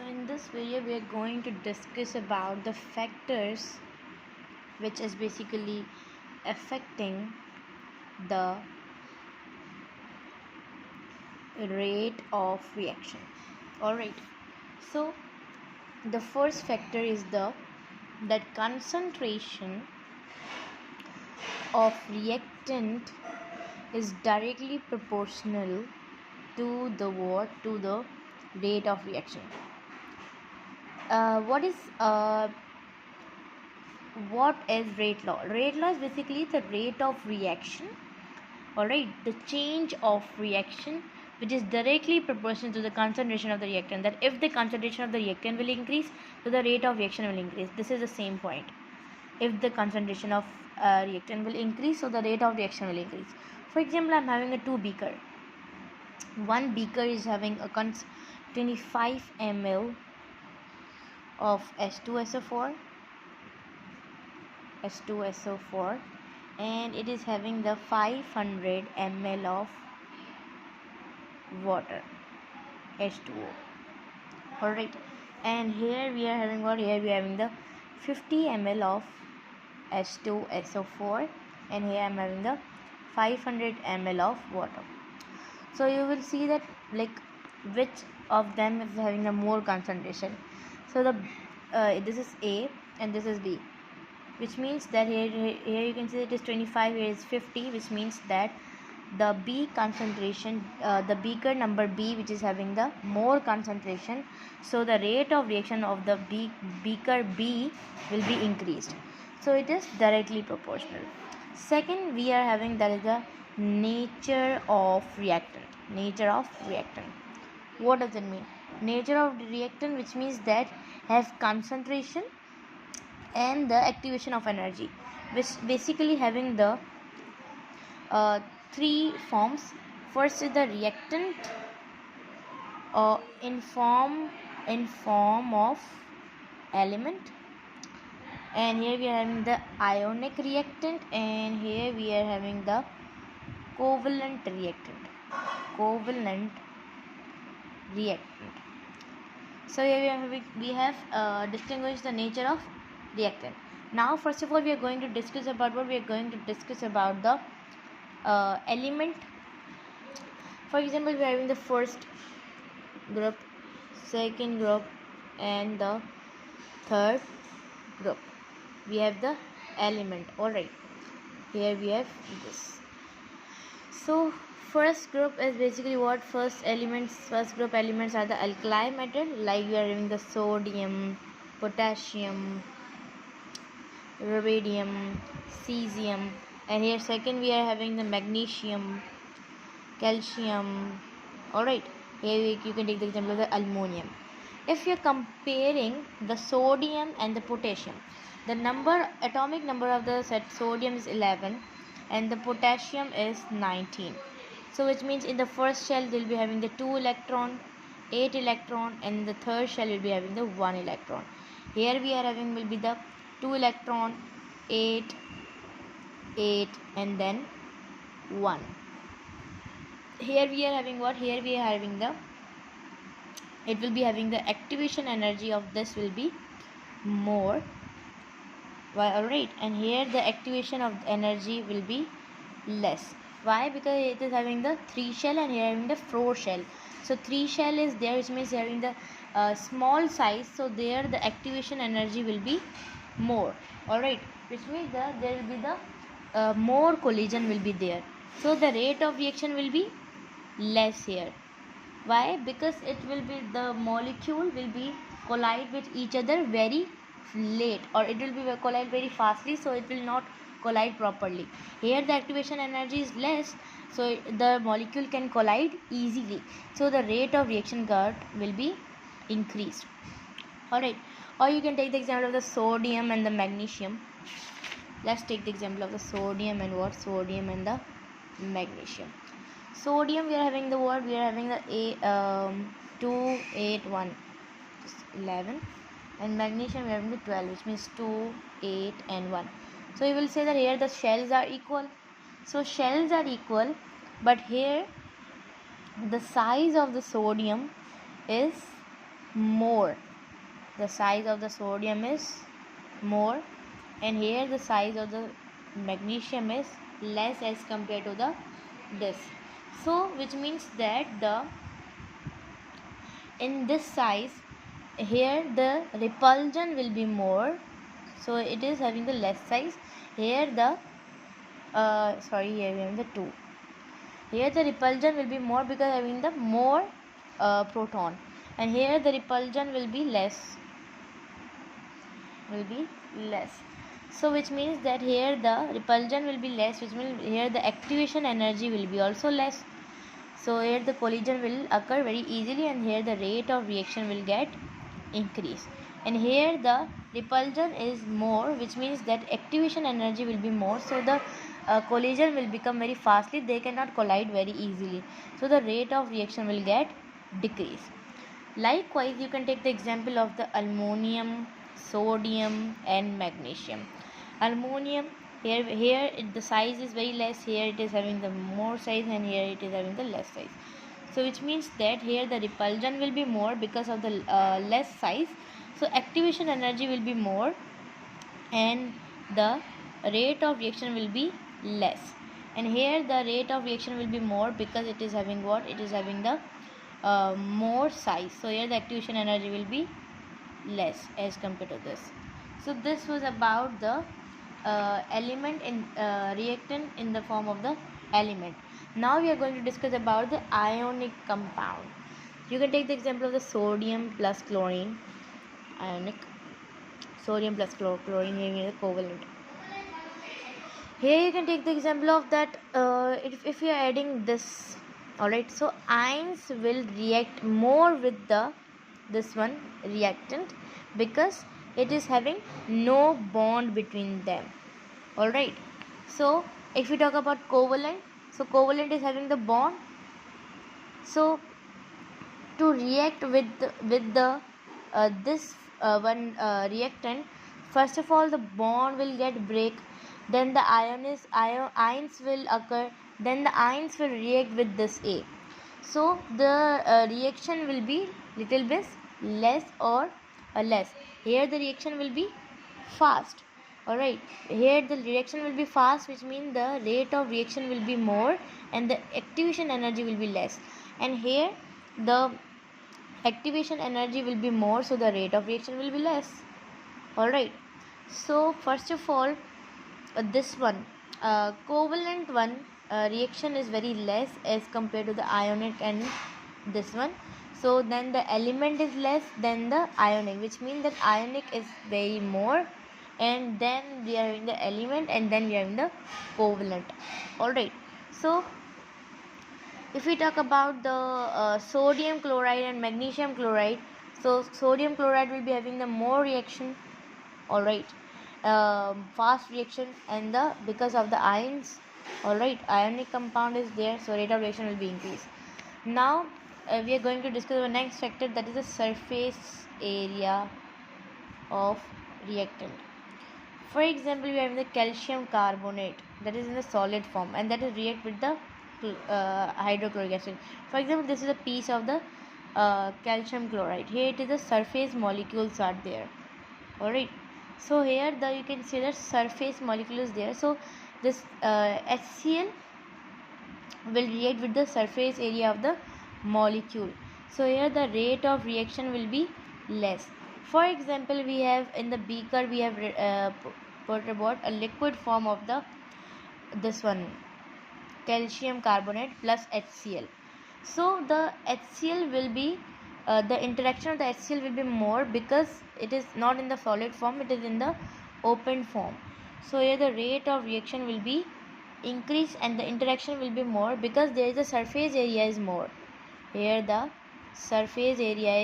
So in this video we are going to discuss about the factors which is basically affecting the rate of reaction. Alright, so the first factor is that concentration of reactant is directly proportional to the rate of reaction. What is rate law? Rate law is basically the rate of reaction, alright, the change of reaction which is directly proportional to the concentration of the reactant. That if the concentration of the reactant will increase, so the rate of reaction will increase. This is the same point. If the concentration of reactant will increase, so the rate of reaction will increase. For example, I am having a 2 beaker. One beaker is having a 25 ml of H2SO4 and it is having the 500 ml of water, H2O. Alright, and here we are having what? Here we are having the 50 ml of H2SO4 and here I am having the 500 ml of water. So you will see that like which of them is having the more concentration. So the this is A and this is B, which means that here you can see that it is 25, here is 50, which means that the B concentration, the beaker number B, which is having the more concentration, so the rate of reaction of the beaker B will be increased. So it is directly proportional. Second, we are having that is the nature of reactant. What does it mean? Nature of the reactant, which means that have concentration and the activation of energy, which basically having the three forms. First is the reactant in form of element, and here we are having the ionic reactant, and here we are having the covalent reactant. So here we have distinguished the nature of reactant. Now first of all we are going to discuss about the element. For example, we are having the first group, second group and the third group. We have the element. Alright, here we have this. So first group is basically what? First group elements are the alkali metal, like we are having the sodium, potassium, rubidium, cesium, and here second we are having the magnesium, calcium. Alright, here you can take the example of the aluminum. If you are comparing the sodium and the potassium, the atomic number of the sodium is 11 and the potassium is 19. So which means in the first shell they will be having the 2 electron, 8 electron, and in the third shell will be having the 1 electron. Here we are having will be the 2 electron, 8 and then 1. Here we are having what? Here we are having it will be having the activation energy of this will be more. Why? Alright, and here the activation of energy will be less. Why? Because it is having the 3 shell and here having the 4 shell. So 3 shell is there, which means having the small size, so there the activation energy will be more. Alright, which means there will be the more collision will be there, so the rate of reaction will be less here. Why? Because it will be the molecule will be collide with each other very late, or it will be collide very fastly, so it will not collide properly. Here the activation energy is less, so the molecule can collide easily, so the rate of reaction curve will be increased. Alright, or you can take the example of the sodium and the magnesium. Let's take the example of the sodium and the magnesium. Sodium we are having the what? We are having the 2, 8, 1, 11, and magnesium we are having the 12, which means 2, 8 and 1. So you will say that here the shells are equal. So shells are equal, but here the size of the sodium is more. The size of the sodium is more, and here the size of the magnesium is less as compared to the this. So which means that the in this size here the repulsion will be more, so it is having the less size. Here the here we have the 2. Here the repulsion will be more because having the more proton, and here the repulsion will be less. So which means that here the repulsion will be less, which means here the activation energy will be also less. So here the collision will occur very easily, and here the rate of reaction will get increased. And here the repulsion is more, which means that activation energy will be more, so the collision will become very fastly. They cannot collide very easily, so the rate of reaction will get decreased. Likewise, you can take the example of the aluminum, sodium and magnesium. Aluminum, here the size is very less, here it is having the more size, and here it is having the less size. So which means that here the repulsion will be more because of the less size, so activation energy will be more, and the rate of reaction will be less. And here the rate of reaction will be more because it is having what? It is having the more size, so here the activation energy will be less as compared to this. So this was about the element in reactant in the form of the element. Now we are going to discuss about the ionic compound. You can take the example of the sodium plus chlorine. Ionic sodium plus chlorine having the covalent. Here you can take the example of that if you are adding this. Alright, so ions will react more with this one reactant because it is having no bond between them. Alright, so if we talk about covalent, so covalent is having the bond. So to react with the this one reactant, first of all the bond will get break, then the ions will occur, then the ions will react with this A. So the reaction will be little bit less or less. Here the reaction will be fast. Alright, here the reaction will be fast, which means the rate of reaction will be more and the activation energy will be less. And here the activation energy will be more, so the rate of reaction will be less. Alright, so first of all this one covalent one reaction is very less as compared to the ionic and this one. So then the element is less than the ionic, which means that ionic is very more, and then we are having the element, and then we are having the covalent. Alright, so if we talk about the sodium chloride and magnesium chloride, so sodium chloride will be having the more reaction. Alright, fast reaction, and the because of the ions. Alright, ionic compound is there, so rate of reaction will be increased. Now we are going to discuss the next factor, that is the surface area of reactant. For example, we have the calcium carbonate that is in the solid form, and that is react with the hydrochloric acid. For example, this is a piece of the calcium chloride. Here it is the surface molecules are there. Alright, so here you can see that surface molecule is there. So this HCl will react with the surface area of the molecule. So here the rate of reaction will be less. For example, we have in the beaker we have put about a liquid form of this one calcium carbonate plus HCl. So the HCl will be the interaction of the HCl will be more because it is not in the solid form, it is in the open form. So here the rate of reaction will be increased and the interaction will be more because there is a surface area is more. Here the surface area is